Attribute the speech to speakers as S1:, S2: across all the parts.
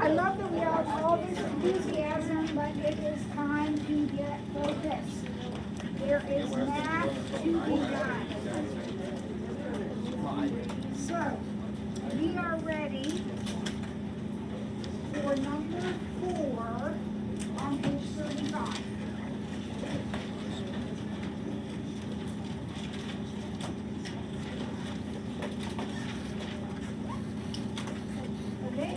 S1: I love that we have all this enthusiasm, but it is time to get focused. There is math to be done. So, we are ready for number 4 on page 35. Okay?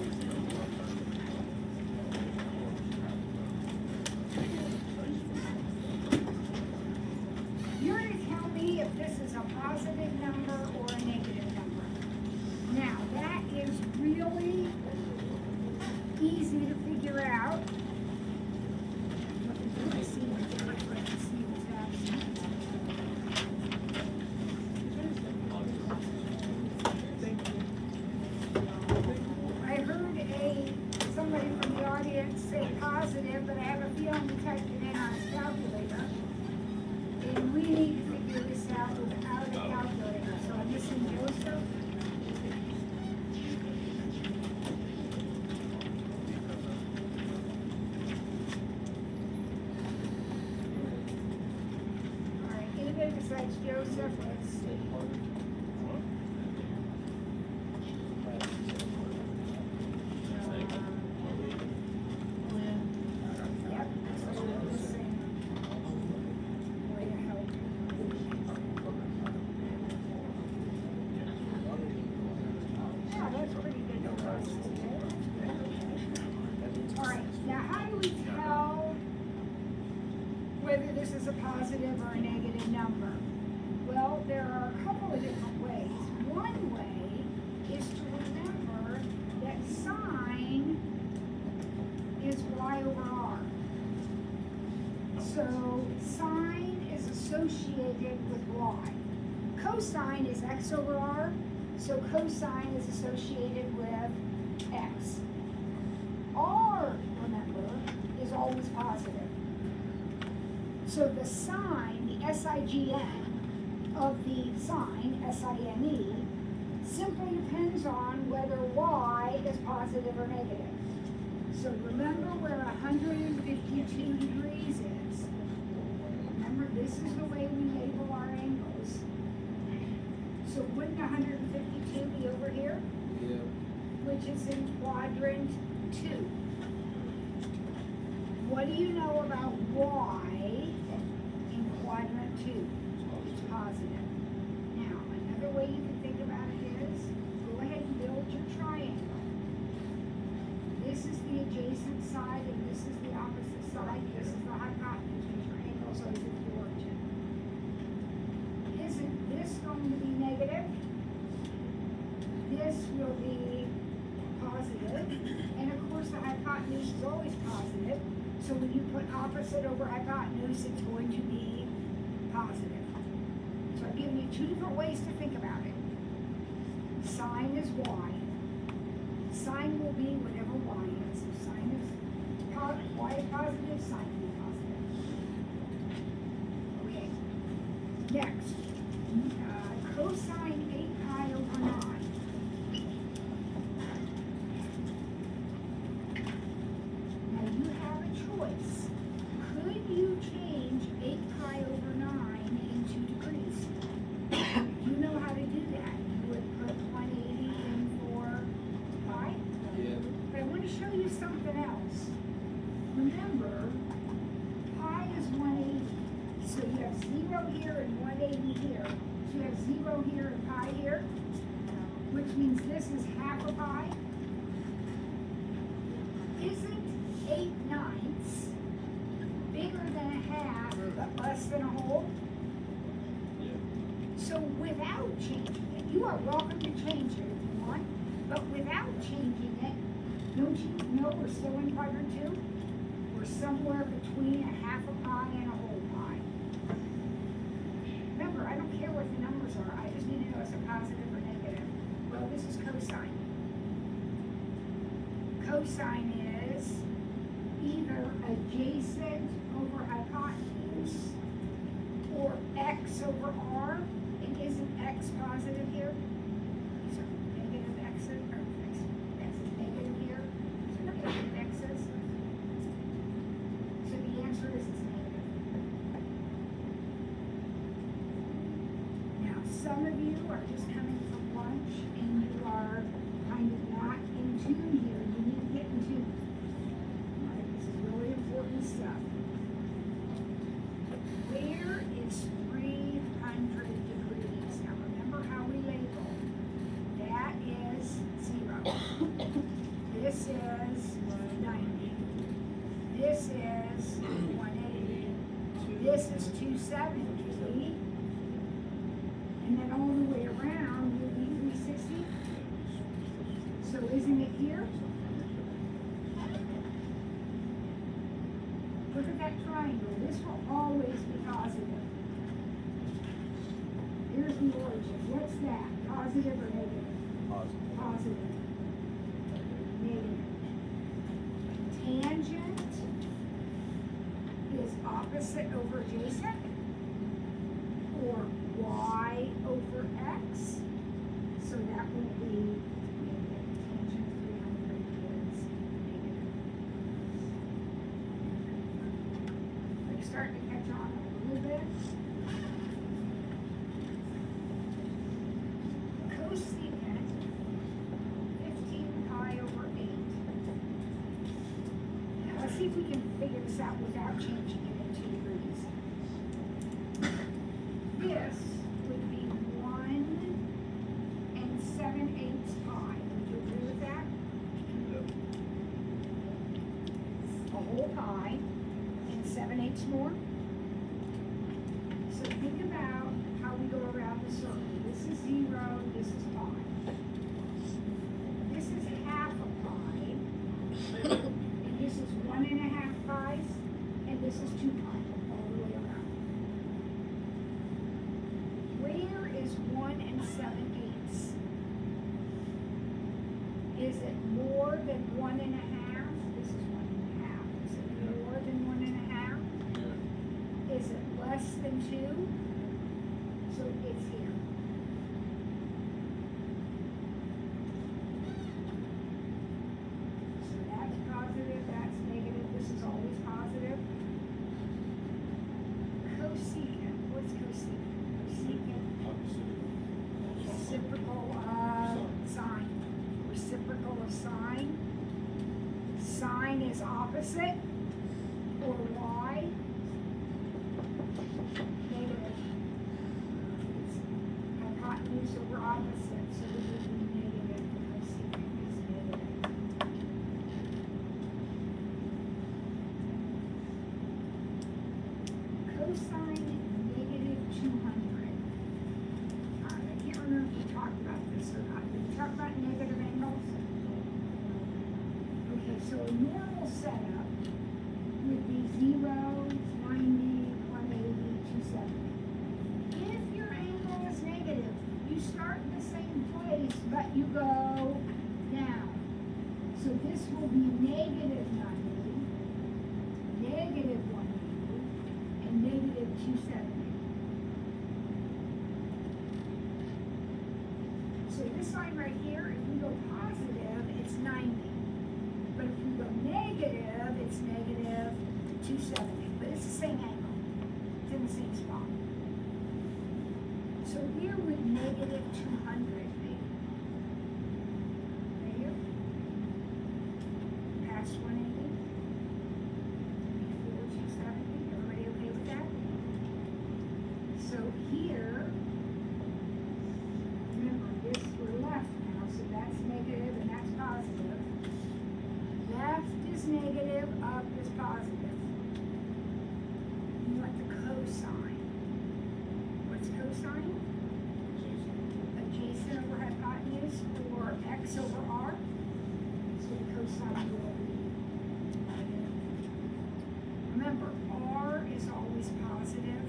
S1: You're going to tell me if this is a positive number or a negative number. Now, that is really easy to figure out. I see the difference, let's see what's happening. I heard somebody from the audience say positive, but I have a feeling he typed it in on his calculator. And we need to figure this out without a calculator. So I'm missing Joseph. All right, anybody besides Joseph, let's see. Yep, so we're missing. Way to help. Yeah, that's pretty good for us today. All right, now how do we tell whether this is a positive or a negative number? Well, there are a couple of different ways. One way is to remember that sine is y over r. So sine is associated with y. Cosine is x over r, so cosine is associated with x. R, remember, is always positive. So the sine, the S-I-G-N, of the sine, S-I-N-E, simply depends on whether y is positive or negative. So remember where 152 degrees is. Remember, this is the way we label our angles. So wouldn't 152 be over here?
S2: Yeah.
S1: Which is in quadrant 2. What do you know about y in quadrant 2? It's positive. Now, another way you can think about it is, go ahead and build your triangle. This is the adjacent side, and this is the opposite side. This is the hypotenuse, because your angle's always at the origin. Isn't this going to be negative? This will be positive. And of course, the hypotenuse is always positive. So when you put opposite over hypotenuse, it's going to be positive. So I've given you 2 different ways to think about it. Sine is y. Sine will be whatever y is. If sine is y is positive, sine will be positive. Okay. Next, cosine 8 pi over 9. Now you have a choice. Could you change 8 pi over 9 into degrees? You know how to do that. You would put 180 in for pi.
S2: Yeah.
S1: But I want to show you something else. Remember, pi is 180. So you have 0 here and 180 here. So you have 0 here and pi here, which means this is half a pi. Isn't 8/9 bigger than a half, but less than a whole?
S2: Yeah.
S1: So without changing it, you are welcome to change it if you want, but without changing it, don't you know we're still in quadrant 2? We're somewhere between a half a pi and a whole pi. Remember, I don't care what the numbers are, I just need to know if it's a positive or negative. Well, this is cosine. Cosine is either adjacent over hypotenuse or x over r. And isn't x positive here? These are negative x's, or x is negative here. So some of you are just coming from lunch and you are kind of not in tune here. You need to get in tune. All right, this is really important stuff. Where is 300 degrees? Now remember how we label. That is 0. This is 90. This is 180. This is 270. And then all the way around will be 360. So isn't it here? Look at that triangle. This will always be positive. Here's the origin. What's that? Positive or negative?
S2: Positive.
S1: Positive. Negative. Tangent is opposite over adjacent, or y over x. So that will be negative. Tangent 300 is negative. Are you starting to catch on a little bit? Cosecant 15 pi over 8. Now let's see if we can figure this out without changing it into degrees. This would be 1 7/8 pi. Would you agree with that? A whole pi and 7/8 more. So think about how we go around the circle. This is 0, this is pi. This is half a pi, and this is 1.5 pi's, and this is 2 pi, all the way around. Where is 1 7/8? Is it more than 1.5? This is 1.5. Is it more than 1.5? Is it less than 2? So it's here. So that's positive, that's negative, this is always positive. Cosecant, what's cosecant? Cosecant, reciprocal of sine. Reciprocal of sine. Sine is opposite, or y. Negative. It's hypotenuse over opposite, so this would be negative. Cosecant is negative. Cosine negative 200. I can't remember if we talked about this or not. Did we talk about negative angles? Okay, so a normal setup would be 0, 90, 180, 270. If your angle is negative, you start in the same place, but you go down. So this will be negative 90, negative 180, and negative 270. So this line right here, if we go positive, it's 90. But if we go negative, it's negative 270. But it's the same angle. It's in the same spot. So where would negative 200 be? Right here? Past 180? Before 270? Everybody okay with that? So here, remember this, we're left now, so that's negative and that's positive. Left is negative, up is positive. You want the cosine. What's cosine? Adjacent over hypotenuse, or x over r. So the cosine will be negative. Remember, r is always positive,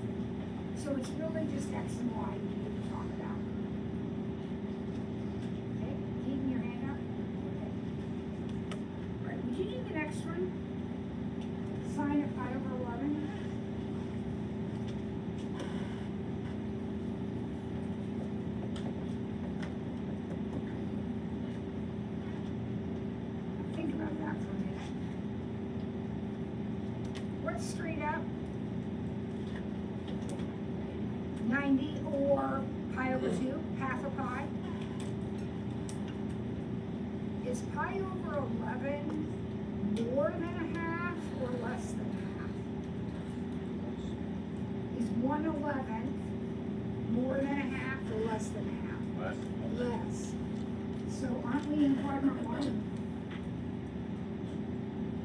S1: so it's really just x and y we need to talk about. Okay, keeping your hand up. Okay. Right, would you do the next one? Sine of pi over 11. Think about that for a minute. What's straight up? 90 or pi over over 2, half a pi. Is pi over 11 more than a half or less than a half? Is 1/11 more than a half or less than a half? Less. So aren't we in quadrant 1?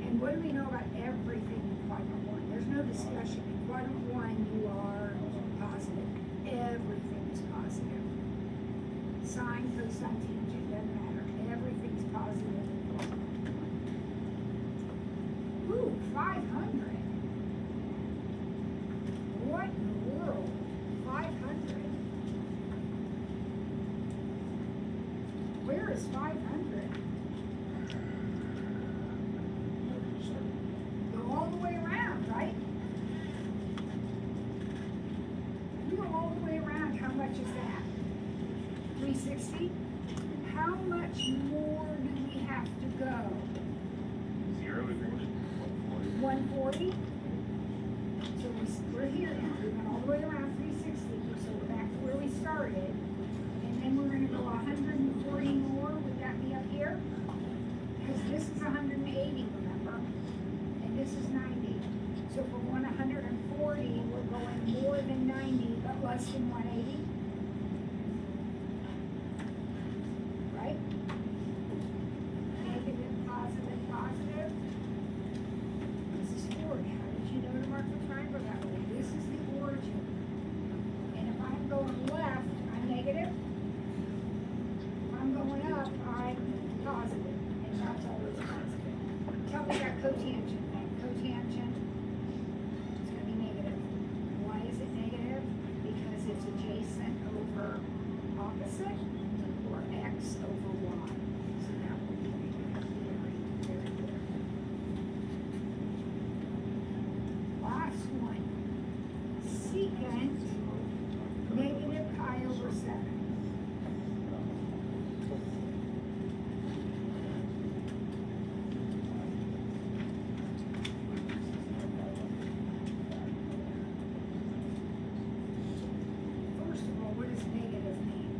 S1: And what do we know about everything in quadrant 1? There's no discussion. In quadrant 1, you are positive. Everything is positive. Sine, cosine, tangent, doesn't matter. Everything's positive in quadrant 1. Ooh, 500. What in the world? 500. Where is 500? Go all the way around, right? If you go all the way around, how much is that? 360? How much more do we have to go? 140? So we're here now. We went all the way around 360, so we're back to where we started. And then we're going to go 140 more. Would that be up here? Because this is 180, remember? And this is 90. So for 140, we're going more than 90, but less than 180. Right? Negative, positive, positive. This is 40. How did you know to mark the triangle that way? This is the origin. And if I'm going left, I'm negative. If I'm going up, I'm positive. And that's always positive. Tell me that cotangent thing. Cotangent is going to be negative. Why is it negative? Because it's adjacent over opposite or x over y. So that will be negative. Very good. Last one. Secant negative pi over 7. First of all, what does negative mean?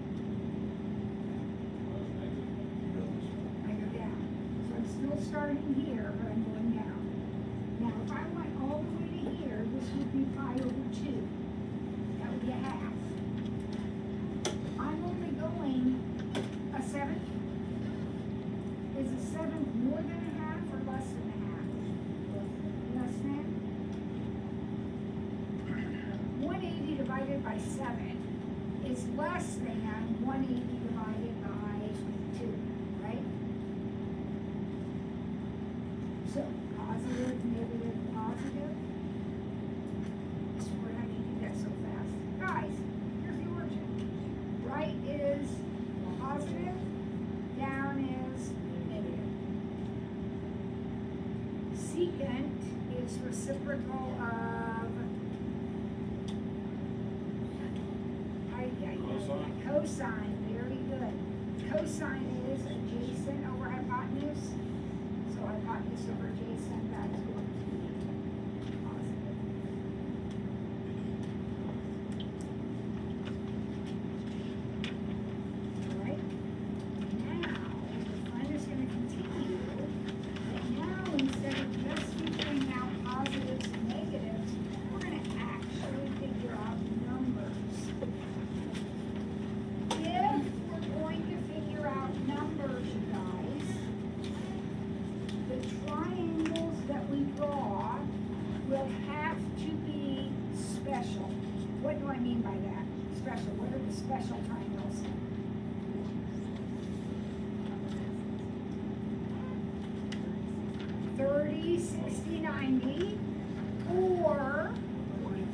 S1: I go down. So I'm still starting here, but I'm going down. Now, if I went all the way to here, this would be pi over 2. That would be a half. I'm only going a 7th. Is a 7th more than a half or less than a half? Less than? 180 divided by 7 is less than 180 divided by 2, right? So, positive, negative, positive. Swear, how do you do that so fast? Guys, here's the origin. Right is positive, down is negative. Secant is reciprocal of cosine. Very good. Cosine is adjacent over hypotenuse. So hypotenuse over adjacent, that's going to be positive. All right. Now, the fun is going to continue. But now, instead of just figuring out positives and negatives, we're going to actually figure out numbers. If we're going to figure out numbers, you guys, the triangles that we draw will have to be special. What do I mean by that? Special. What are the special triangles? $30, $60, $90, or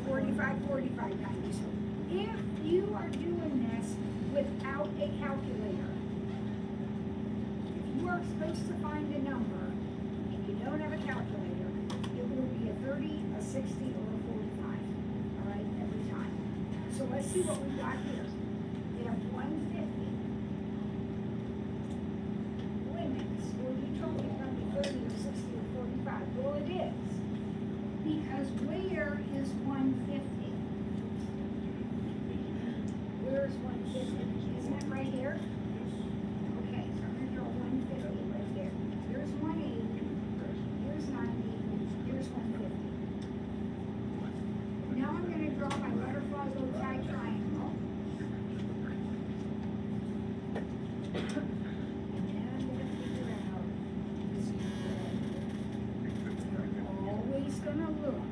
S1: 45, 45, 90. So if you are doing this without a calculator, if you are supposed to find a number and you don't have a calculator, it will be a 30, a 60, or a 45. All right, every time. So let's see what we've got here. We have 150. Wait a minute, so you told me it's going to be 30 or 60 or 45. Well, it is. Because where is 150? Where's 150? Isn't it right here? Okay, so I'm gonna draw 150 right there. Here's 180, here's 90, here's 150. Now I'm gonna draw my butterfly bow tie triangle. And then I'm gonna figure out this spread. You're always gonna look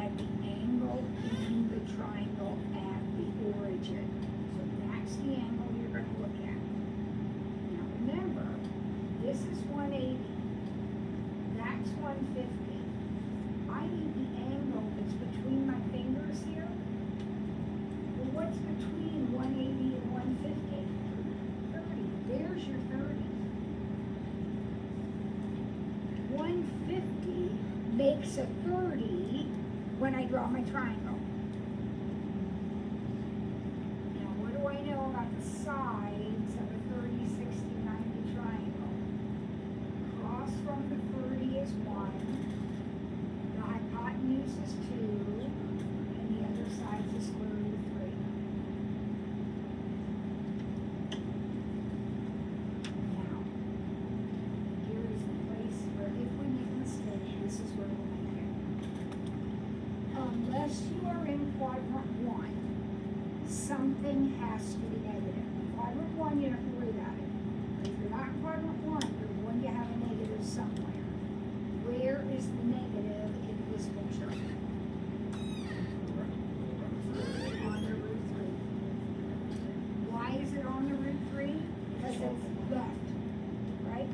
S1: at the angle in the triangle at the origin. So that's the angle you're gonna look at. Now remember, this is 180. That's 150. I need the angle that's between my fingers here. Well, what's between 180 and 150? 30. There's your 30. 150 makes a 30 when I draw my triangle. Now, what do I know about the sides of a 30, 60, 90 triangle? Across from the 30 is 1. The hypotenuse is 2, and the other side is square root of 3. Now, here is the place where if we make a mistake, this is where we'll make it. Unless you are in quadrant 1, something has to be negative. In quadrant 1, you don't have to worry about it. But if you're not in quadrant 1, you're going to have a negative somewhere. Where is the negative in this picture? On the root 3. Why is it on the root 3? Because it's left, right?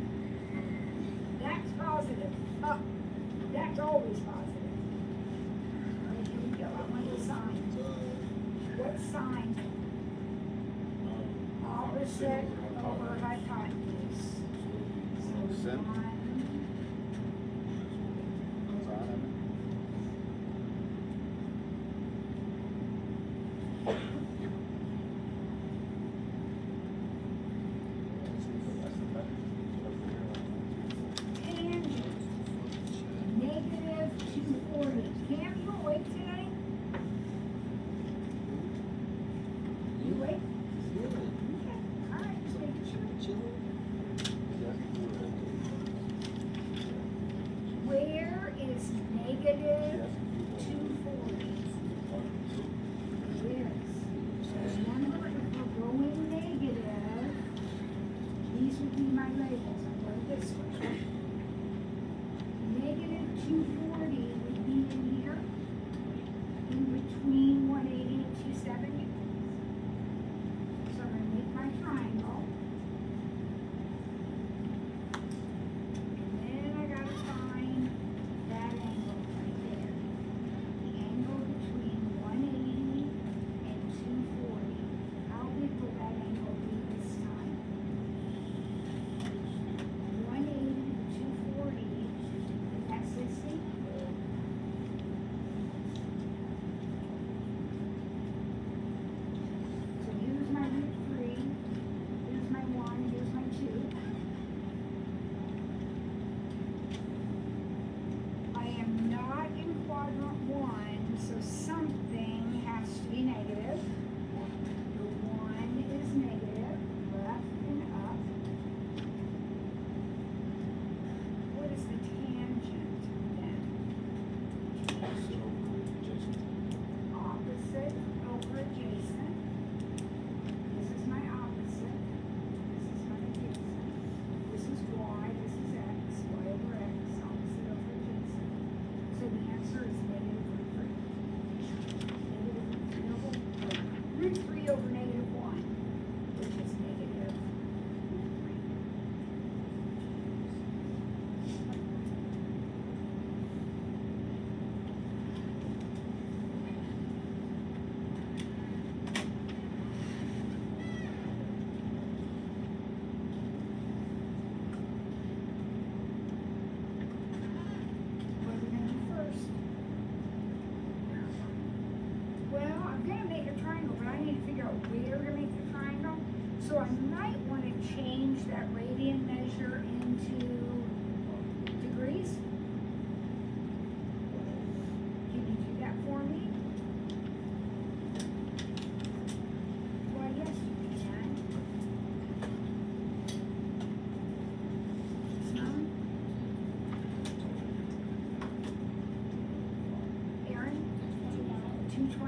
S1: That's positive. Up. That's always positive. All right, here we go. I want the sign. What sign? Opposite over hypotenuse. So
S2: Sin.
S1: 1. Tangent. Negative 240. Cam, you awake today? You awake? Okay. All right, just making sure.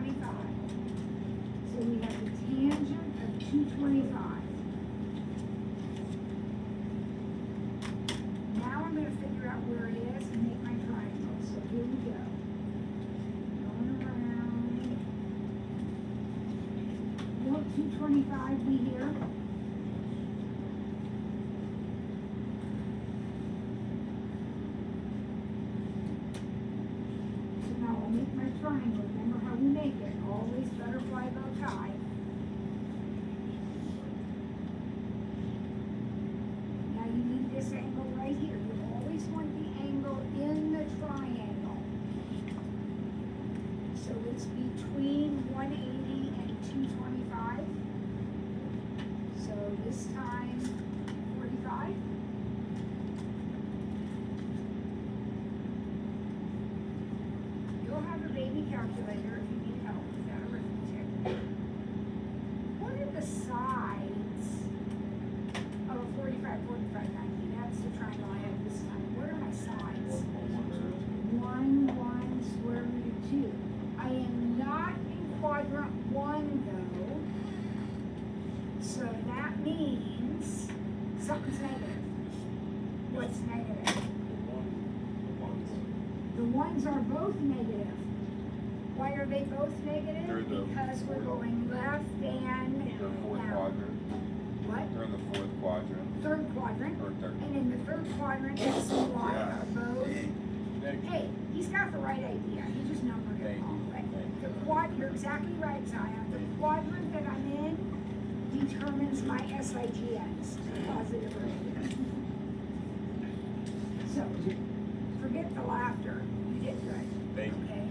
S1: 225. So we have the tangent of 225. Now I'm going to figure out where it is and make my triangle. So here we go. Going around. Won't 225 be here? So now I'll make my triangle. Remember how we make it. Always butterfly bow tie. Now you need this angle right here. You always want the angle in the triangle. So it's between 180 and 225. So this time 45. You'll have a baby calculator if you need help with that arithmetic. What are the sides of a 45, 45, 90? That's the triangle I have this time. What are my sides? 1, 1, square root of 2. I am not in quadrant 1 though. So that means something's negative. What's negative? The ones are both negative. Why are they both negative? Because we're going left and
S2: fourth
S1: down.
S2: quadrant.
S1: What?
S2: They're in the fourth quadrant.
S1: Third quadrant.
S2: Or third.
S1: And in the third quadrant, X and Y are both. Hey, he's got the right idea. He just numbered it wrong. But you're exactly right, Zion. The quadrant that I'm in determines my SIGNs, positive or negative. So, forget the laughter. You did good.
S2: Thank you.
S1: Okay.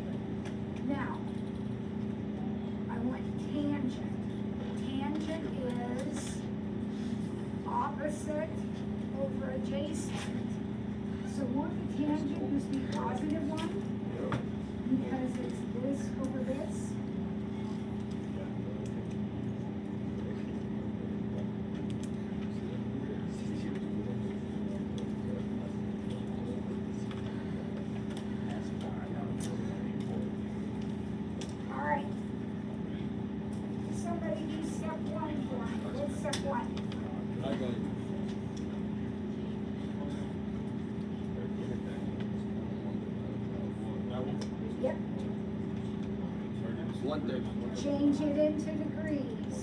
S1: Now, I want tangent. Tangent is opposite over adjacent. So won't the tangent just be positive 1? Because it's this over this? All right. Somebody do step 1 for me. What's step 1? Yep.
S3: 130.
S1: Change it into degrees.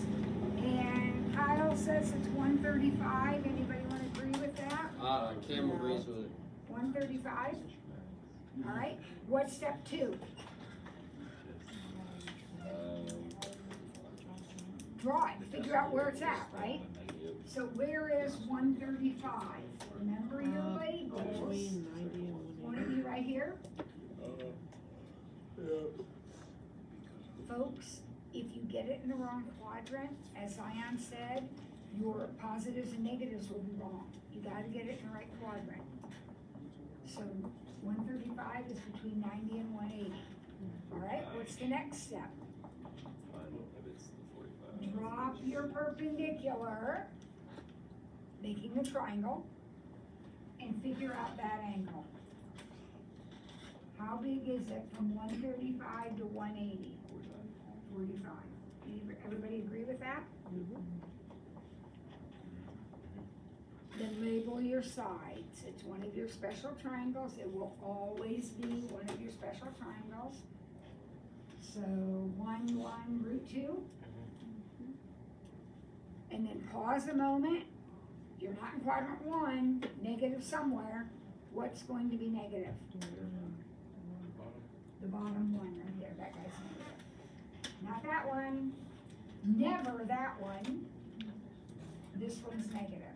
S1: And Kyle says it's 135. Anybody want to agree with that?
S3: Cam agrees with it.
S1: 135? All right. What's step 2? Draw it. Figure out where it's at, right? So where is 135? Remember your labels.
S4: Between 90 and 180.
S1: Want it to be right here? Folks, if you get it in the wrong quadrant, as Zion said, your positives and negatives will be wrong. You gotta get it in the right quadrant. So 135 is between 90 and 180. All right, what's the next step? Drop your perpendicular, making a triangle, and figure out that angle. How big is it from 135 to 180? 45. Everybody agree with that? Then label your sides. It's one of your special triangles. It will always be one of your special triangles. So 1, 1, root 2. And then pause a moment. You're not in quadrant 1, negative somewhere. What's going to be negative? The bottom one right there, that guy's negative. Not that one, never that one. This one's negative.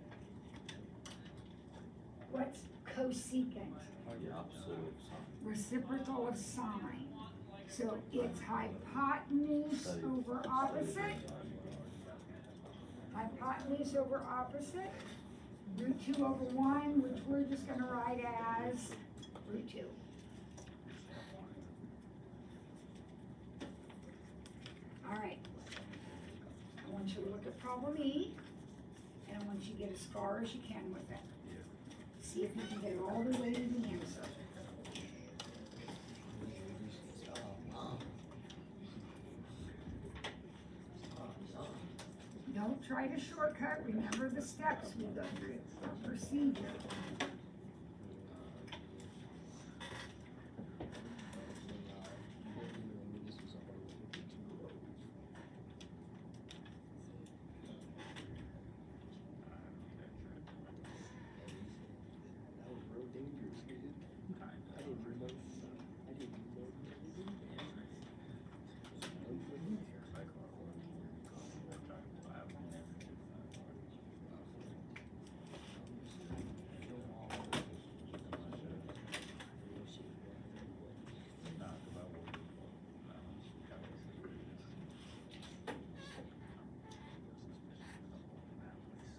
S1: What's cosecant? Reciprocal of sine. So it's hypotenuse over opposite. Hypotenuse over opposite. Root 2 over 1, which we're just going to write as root 2. All right. I want you to look at problem E, and I want you to get as far as you can with it. See if you can get all the way to the answer. try to shortcut, remember the steps we go through, procedure.
S3: That was real dangerous, dude. I didn't know. I didn't know.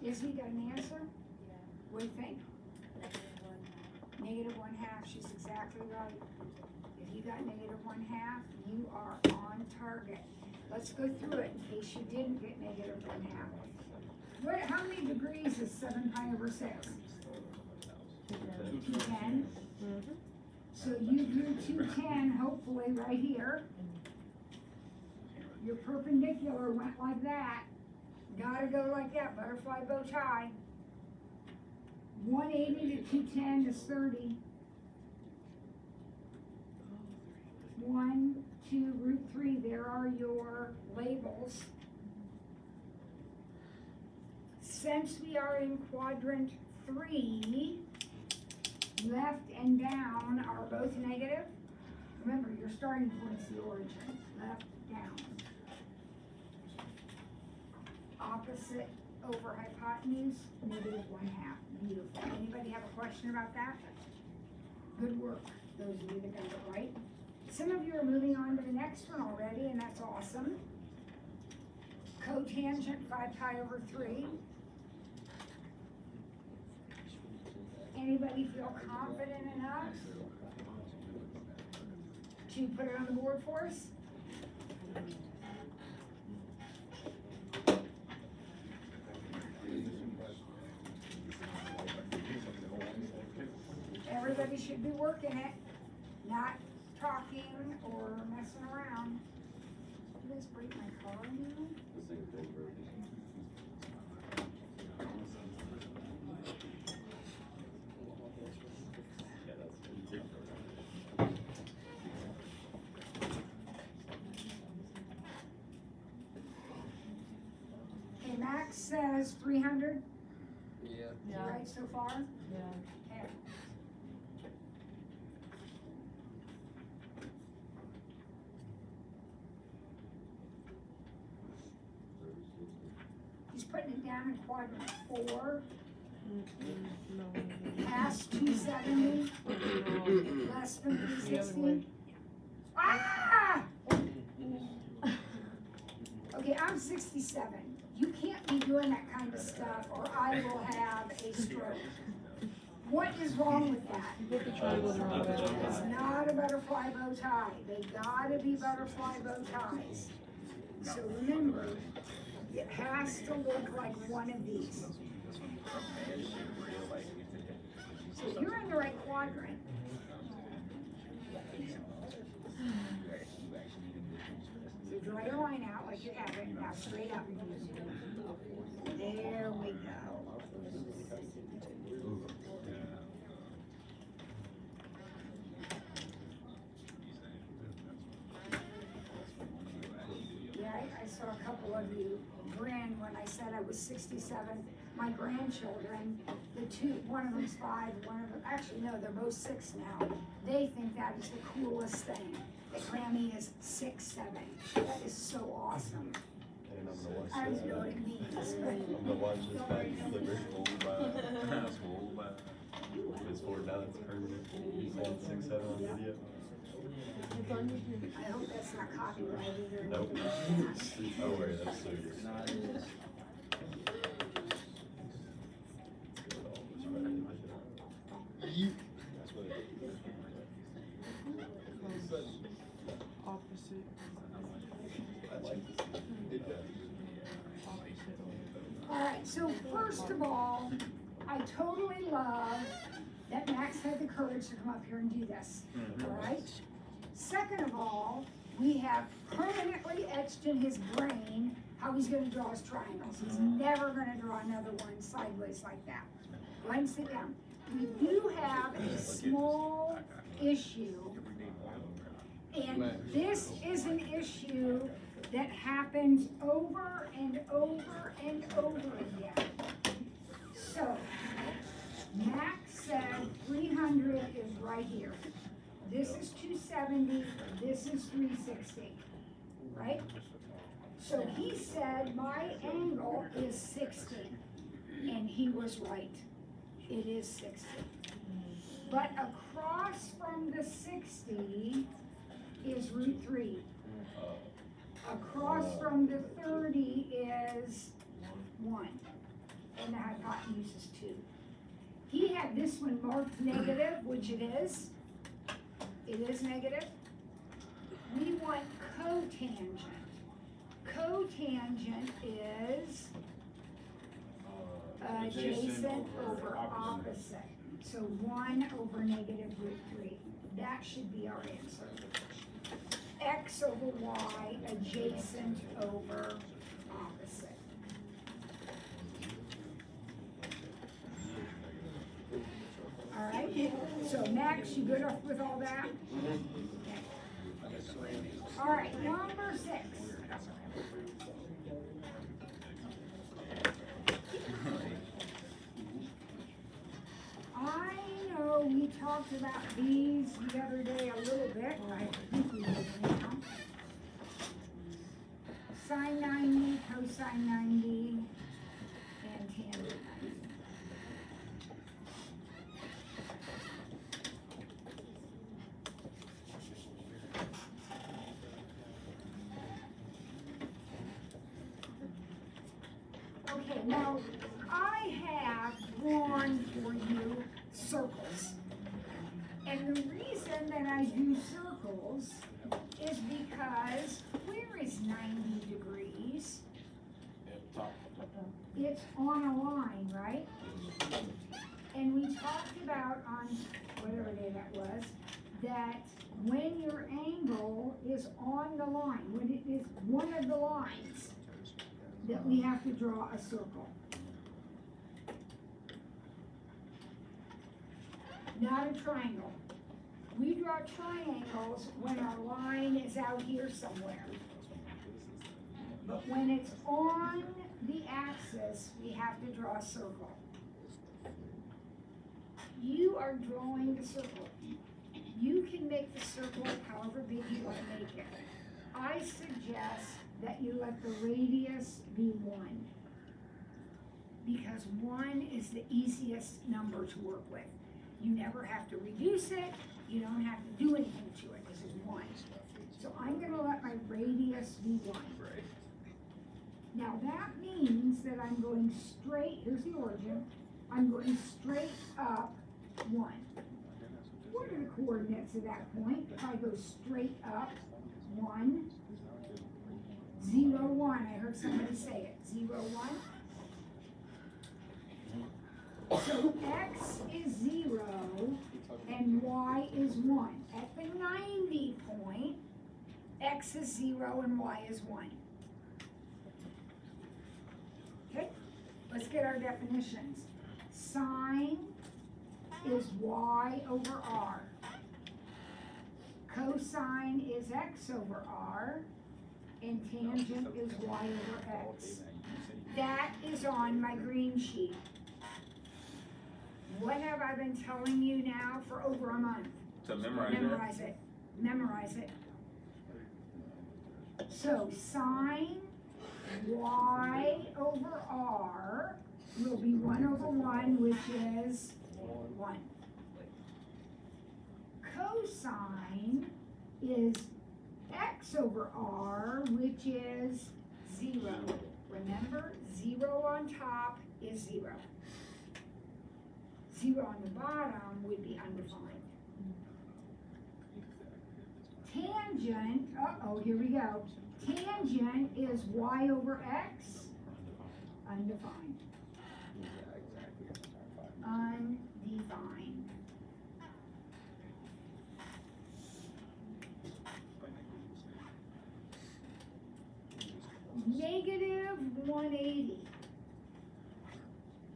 S1: Izzy, got an answer?
S2: Yeah.
S1: What do you think?
S2: -1/2.
S1: -1/2, she's exactly right. If you got -1/2, you are on target. Let's go through it in case you didn't get -1/2. What, how many degrees is 7 pi over 6? 210.
S2: Mm-hmm.
S1: So you drew 210, hopefully right here. Your perpendicular went like that. Gotta go like that, butterfly bow tie. 180 to 210 is 30. 1, 2, √3, there are your labels. Since we are in quadrant 3, left and down are both negative. Remember, your starting point's the origin, left, down. Opposite over hypotenuse, -1/2. Beautiful. Anybody have a question about that? Good work, those of you that got it right. Some of you are moving on to the next one already, and that's awesome. Cotangent 5 pi over 3. Anybody feel confident enough to put it on the board for us? Everybody should be working it, not talking or messing around. Did you guys break my car now? Okay, Max says 300.
S3: Yeah.
S1: You right so far?
S2: Yeah.
S1: Okay. He's putting it down in quadrant 4,
S2: No.
S1: past 270, less than
S2: The other
S1: 360.
S2: way.
S1: Ah! Okay, I'm 67. You can't be doing that kind of stuff or I will have a stroke. What is wrong with that?
S2: You put the triangles around
S1: It's
S2: that.
S1: not a butterfly bow tie. They gotta be butterfly bow ties. So remember, it has to look like one of these. So you're in the right quadrant. So draw your line out like you have it, now straight up. There we go. Yeah, I saw a couple of you grin when I said I was 67. My grandchildren, one of them's 5, one of them, actually no, they're both 6 now. They think that is the coolest thing, that Grammy is 6'7". That is so awesome.
S4: And I'm gonna watch
S1: I don't
S4: this
S1: know what
S4: back.
S1: it means,
S4: I'm
S1: but
S4: gonna watch this back delivered. It's 4 down, it's permanent. You said 6, 7 on video.
S1: I hope that's not copyrighted or
S4: Nope.
S1: anything.
S4: Don't worry, that's serious. That's what it
S2: Opposite.
S4: is. I like this. It does.
S2: Opposite.
S1: All right, so first of all, I totally love that Max had the courage to come up here and do this, all right? Second of all, we have permanently etched in his brain how he's gonna draw his triangles. He's never gonna draw another one sideways like that. Go ahead and sit down. We do have a small issue, and this is an issue that happens over and over and over again. So, Max said 300 is right here. This is 270, this is 360, right? So he said my angle is 60, and he was right. It is 60. But across from the 60 is root 3. Across from the 30 is 1, and the hypotenuse is 2. He had this one marked negative, which it is. It is negative. We want cotangent. Cotangent is adjacent over opposite. So 1 over negative root 3. That should be our answer. X over Y adjacent over opposite. All right, so Max, you good with all that? Okay. All right, number 6. I know we talked about these the other day a little bit, I think we did now. Sine 90, cosine 90, and tangent 90. Okay, now I have drawn for you circles. And the reason that I do circles is because where is 90 degrees? It's on a line, right? And we talked about on whatever day that was, that when your angle is on the line, when it is one of the lines, that we have to draw a circle. Not a triangle. We draw triangles when our line is out here somewhere. But when it's on the axis, we have to draw a circle. You are drawing the circle. You can make the circle however big you want to make it. I suggest that you let the radius be 1. Because 1 is the easiest number to work with. You never have to reduce it, you don't have to do anything to it, this is 1. So I'm gonna let my radius be 1. Now that means that I'm going straight, here's the origin, I'm going straight up 1. What are the coordinates at that point? If I go straight up 1, 0, 1, I heard somebody say it, 0, 1. So X is 0 and Y is 1. At the 90 point, X is 0 and Y is 1. Okay, let's get our definitions. Sine is Y over R. Cosine is X over R. And tangent is Y over X. That is on my green sheet. What have I been telling you now for over a month?
S4: To memorize
S1: it. Memorize it. So sine Y over R will be 1 over 1, which is 1. Cosine is X over R, which is 0. Remember, 0 on top is 0. 0 on the bottom would be undefined. Tangent, here we go. Tangent is Y over X, undefined. Undefined. Negative 180.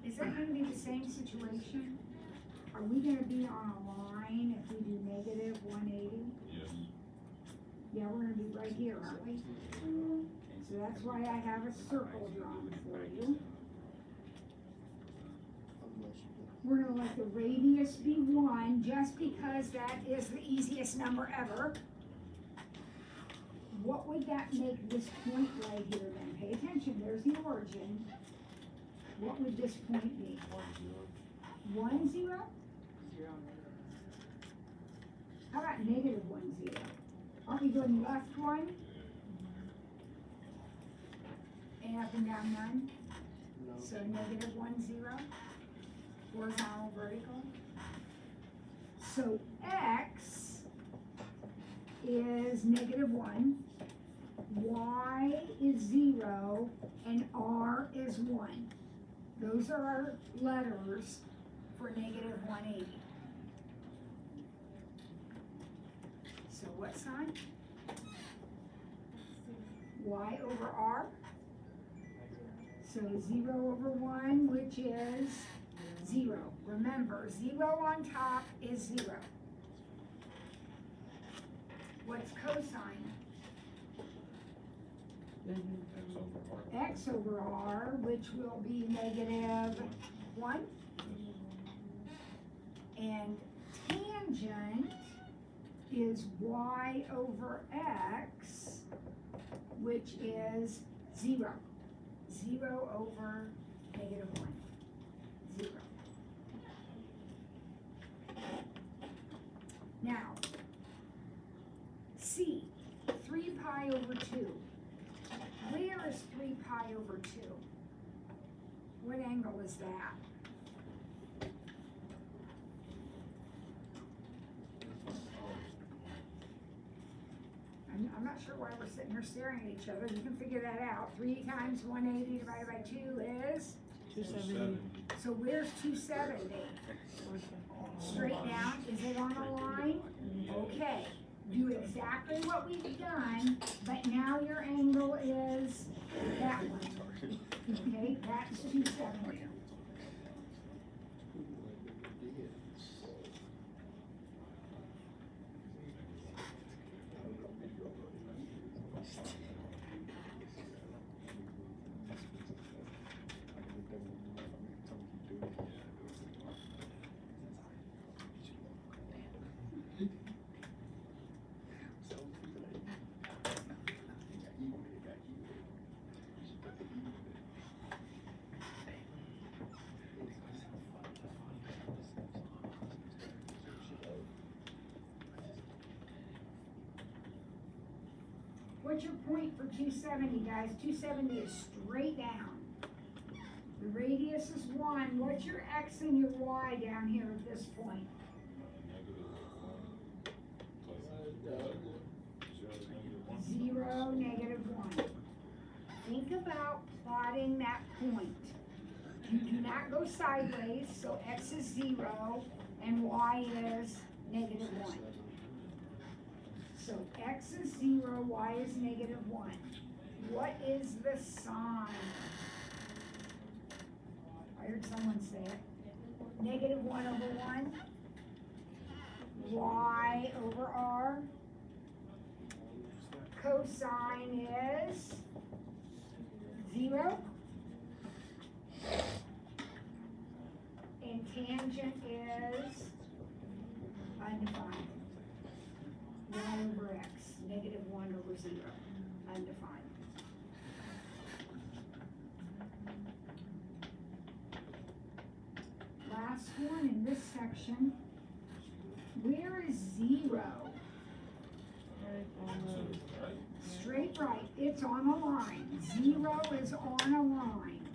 S1: Is that gonna be the same situation? Are we gonna be on a line if we do negative 180?
S4: Yes.
S1: Yeah, we're gonna be right here, aren't we? So that's why I have a circle drawn for you. We're gonna let the radius be 1, just because that is the easiest number ever. What would that make this point right here then? Pay attention, there's the origin. What would this point be? 1, 0? How about negative 1, 0? Aren't we doing left 1? And up and down none? So negative 1, 0? Horizontal, vertical. So x is negative 1, y is 0, and r is 1. Those are our letters for negative 180. So what sign? Y over r. So 0 over 1, which is 0. Remember, 0 on top is 0. What's cosine? X over r, which will be negative 1. And tangent is y over x, which is 0. 0 over negative 1. 0. Now, C, 3 pi over 2. Where is 3 pi over 2? What angle is that? I'm not sure why we're sitting here staring at each other. You can figure that out. 3 times 180 divided by 2 is?
S3: 270.
S1: So where's 270? Straight down, is it on a line? Okay, do exactly what we've done, but now your angle is that one. Okay, that's 270. What's your point for 270, guys? 270 is straight down. The radius is 1. What's your x and your y down here at this point? Zero, negative 1. Think about plotting that point. You do not go sideways, so x is 0 and y is negative 1. So x is 0, y is negative 1. What is the sign? I heard someone say it. Negative 1 over 1. Y over r. Cosine is 0. And tangent is undefined. Y over x, negative 1 over 0, undefined. Last one in this section, where is 0? Straight right, it's on a line. 0 is on a line.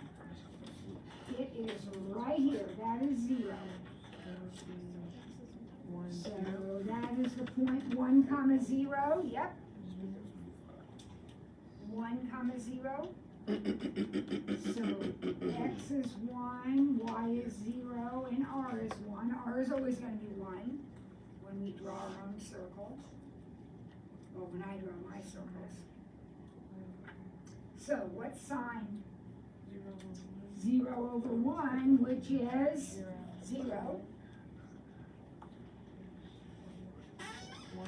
S1: It is right here, that is 0. So that is the point 1 comma 0, yep. 1 comma 0. So x is 1, y is 0, and r is 1. R is always going to be 1 when we draw our own circles. Well, when I draw my circles. So what sign 0 over 1, which is 0.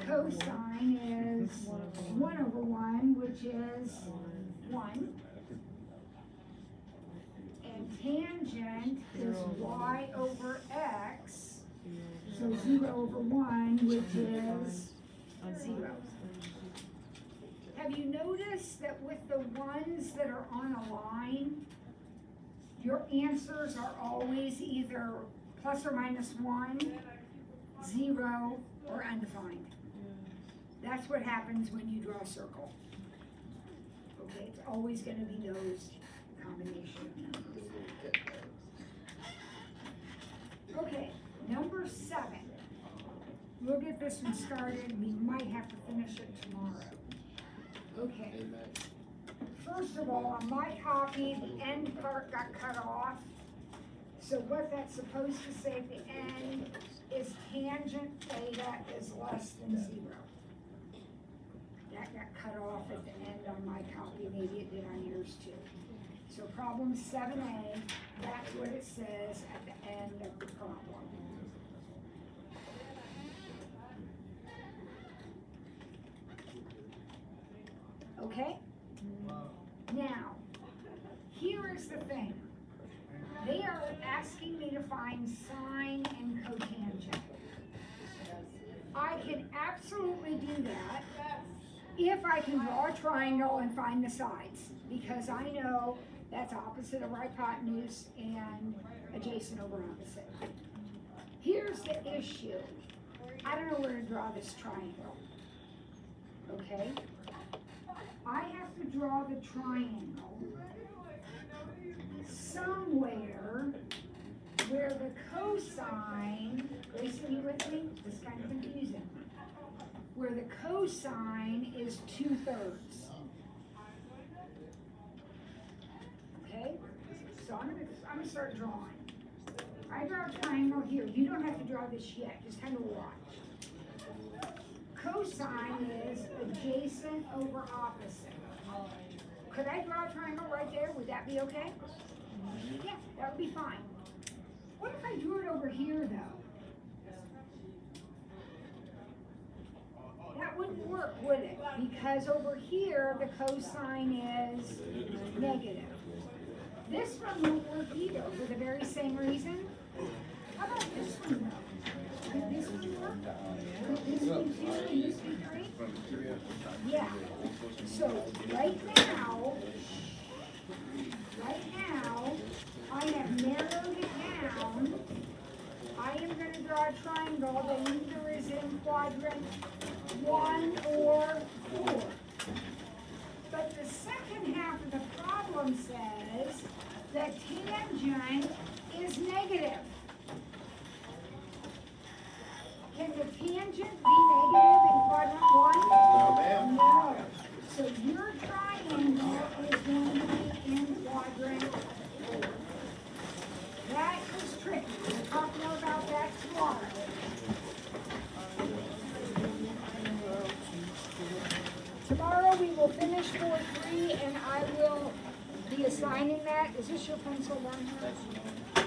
S1: Cosine is 1 over 1, which is 1. And tangent is y over x, so 0 over 1, which is 0. Have you noticed that with the ones that are on a line, your answers are always either plus or minus 1, 0, or undefined? That's what happens when you draw a circle. Okay, it's always going to be those combination of numbers. Okay, number 7. We'll get this one started. We might have to finish it tomorrow. Okay. First of all, on my copy, the end part got cut off. So what that's supposed to say at the end is tangent theta is less than 0. That got cut off at the end on my copy. Maybe it did on yours too. So problem 7a, that's what it says at the end of the problem. Okay? Now, here is the thing. They are asking me to find sine and cotangent. I can absolutely do that if I can draw a triangle and find the sides, because I know that's opposite of hypotenuse and adjacent over opposite. Here's the issue. I don't know where to draw this triangle. Okay? I have to draw the triangle somewhere where the cosine, Grace, are you with me? This is kind of confusing. Where the cosine is 2/3. Okay? So I'm gonna start drawing. I draw a triangle here. You don't have to draw this yet. Just kind of watch. Cosine is adjacent over opposite. Could I draw a triangle right there? Would that be okay? Yeah, that would be fine. What if I drew it over here, though? That wouldn't work, would it? Because over here, the cosine is negative. This one won't work either for the very same reason. How about this one, though? Could this one work? Could this be 2 and this be 3? Yeah. So right now, I have narrowed it down. I am going to draw a triangle that either is in quadrant 1 or 4. But the second half of the problem says that tangent is negative. Can the tangent be negative in quadrant 1?
S4: No, ma'am.
S1: No. So your triangle is going to be in quadrant 4. That is tricky. We'll talk more about that tomorrow. Tomorrow we will finish 4-3 and I will be assigning that. Is this your pencil down here?